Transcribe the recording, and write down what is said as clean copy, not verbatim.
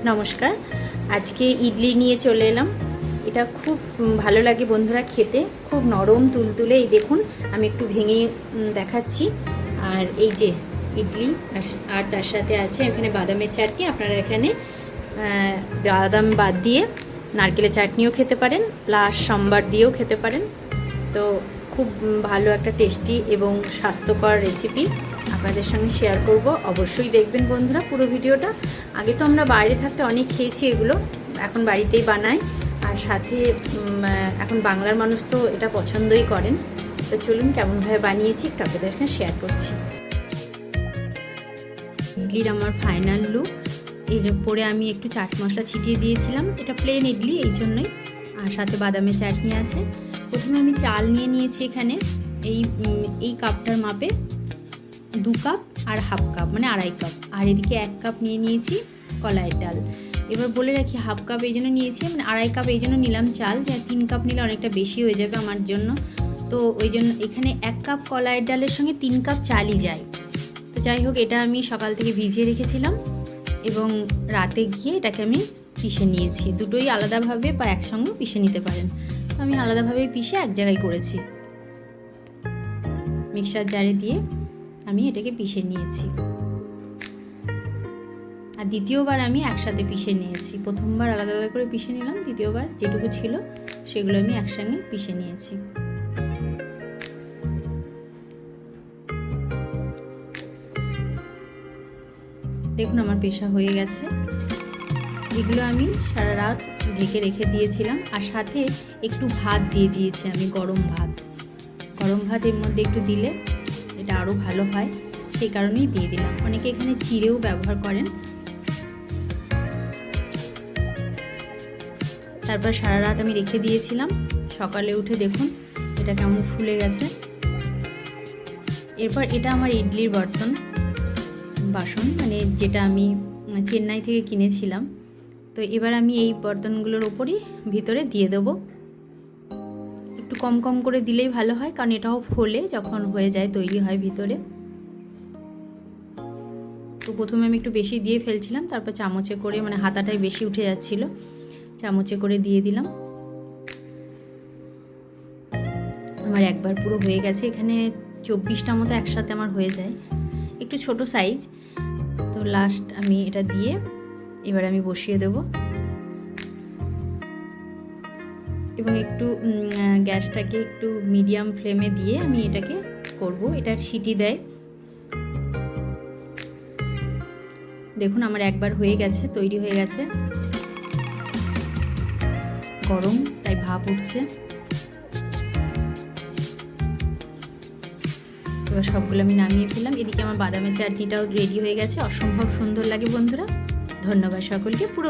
নমস্কার। আজকে ইডলি নিয়ে চলে এলাম। এটা খুব ভালো লাগে বন্ধুরা খেতে, খুব নরম তুলতুলে। এই দেখুন, আমি একটু ভেঙে দেখাচ্ছি। আর এই যে ইডলি, আর তার সাথে আছে এখানে বাদামের চাটনি। আপনারা এখানে বাদাম বাদ দিয়ে নারকেলের চাটনিও খেতে পারেন, প্লাস সম্বার দিয়েও খেতে পারেন। তো খুব ভালো একটা টেস্টি এবং স্বাস্থ্যকর রেসিপি আপনাদের সঙ্গে শেয়ার করব। অবশ্যই দেখবেন বন্ধুরা পুরো ভিডিওটা। আগে তো আমরা বাইরে থাকতে অনেক খেয়েছি এগুলো, এখন বাড়িতেই বানাই। আর সাথে এখন বাংলার মানুষ তো এটা পছন্দই করেন। তো চলুন কেমনভাবে বানিয়েছি একটু আপনাদের সঙ্গে শেয়ার করছি। ইডলির আমার ফাইনাল লুক। এর পরে আমি একটু চাট মশলা ছিটিয়ে দিয়েছিলাম। এটা প্লেন ইডলি, এই জন্যই। আর সাথে বাদামের চাটনি আছে। প্রথমে আমি চাল নিয়ে নিয়েছি এখানে এই কাপটার মাপে 2 কাপ আর হাফ কাপ, মানে 2.5 কাপ। আর এদিকে 1 কাপ নিয়ে নিয়েছি কলাইয়ের ডাল। এবার বলে রাখি, হাফ কাপ এই জন্য নিয়েছি, মানে 2.5 কাপ এই জন্য নিলাম চাল, যে 3 কাপ নিলে অনেকটা বেশি হয়ে যাবে আমার জন্য। তো ওই জন্য এখানে 1 কাপ কলাইয়ের ডালের সঙ্গে 3 কাপ চালই যায়। তো যাই হোক, এটা আমি সকাল থেকে ভিজিয়ে রেখেছিলাম এবং রাতে গিয়ে এটাকে আমি পিষে নিয়েছি। দুটোই আলাদাভাবে বা একসঙ্গেও পিষে নিতে পারেন। আমি আলাদাভাবে পিষে এক জায়গায় করেছি। মিক্সার জারে দিয়ে আমি এটাকে পিষে নিয়েছি। আর দ্বিতীয়বার আমি একসাথে পিষে নিয়েছি। প্রথমবার আলাদা আলাদা করে পিষে নিলাম, দ্বিতীয়বার যেটুকু ছিল সেগুলো আমি একসঙ্গে পিষে নিয়েছি। দেখুন আমার পেশা হয়ে গেছে। এগুলো আমি সারা রাত ঢেকে রেখে দিয়েছিলাম। আর সাথে একটু ভাত দিয়ে দিয়েছি আমি, গরম ভাত। গরম ভাত এর মধ্যে একটু দিলে এটা আরও ভালো হয়, সেই কারণেই দিয়ে দিলাম। অনেকে এখানে চিড়েও ব্যবহার করেন। তারপর সারা রাত আমি রেখে দিয়েছিলাম। সকালে উঠে দেখুন এটা কেমন ফুলে গেছে। এরপর এটা আমার ইডলির বাসন, মানে যেটা আমি চেন্নাই থেকে কিনেছিলাম। তো এবার আমি এই বর্তনগুলোর ওপরই ভিতরে দিয়ে দেবো। একটু কম কম করে দিলেই ভালো হয়, কারণ এটাও ফোলে যখন হয়ে যায়, তৈরি হয় ভিতরে। তো প্রথমে আমি একটু বেশি দিয়ে ফেলছিলাম, তারপর চামচে করে, মানে হাতাটাই বেশি উঠে যাচ্ছিল, চামচে করে দিয়ে দিলাম। আমার একবার পুরো হয়ে গেছে। এখানে 24টা মতো একসাথে আমার হয়ে যায়, একটু ছোট সাইজ। তো লাস্ট আমি এটা দিয়ে এবার আমি বসিয়ে দেব এবং একটু গ্যাসটাকে একটু মিডিয়াম ফ্লেমে দিয়ে আমি এটাকে করব। এটার সিটি দেয়। দেখুন আমার একবার হয়ে গেছে, তৈরি হয়ে গেছে। গরম তাই ভাপ উঠছে। এবার সবগুলো আমি নামিয়ে ফেললাম। এদিকে আমার বাদামের চাটনিটাও রেডি হয়ে গেছে। অসম্ভব সুন্দর লাগে বন্ধুরা। ধন্যবাদ সকলকে। পুরো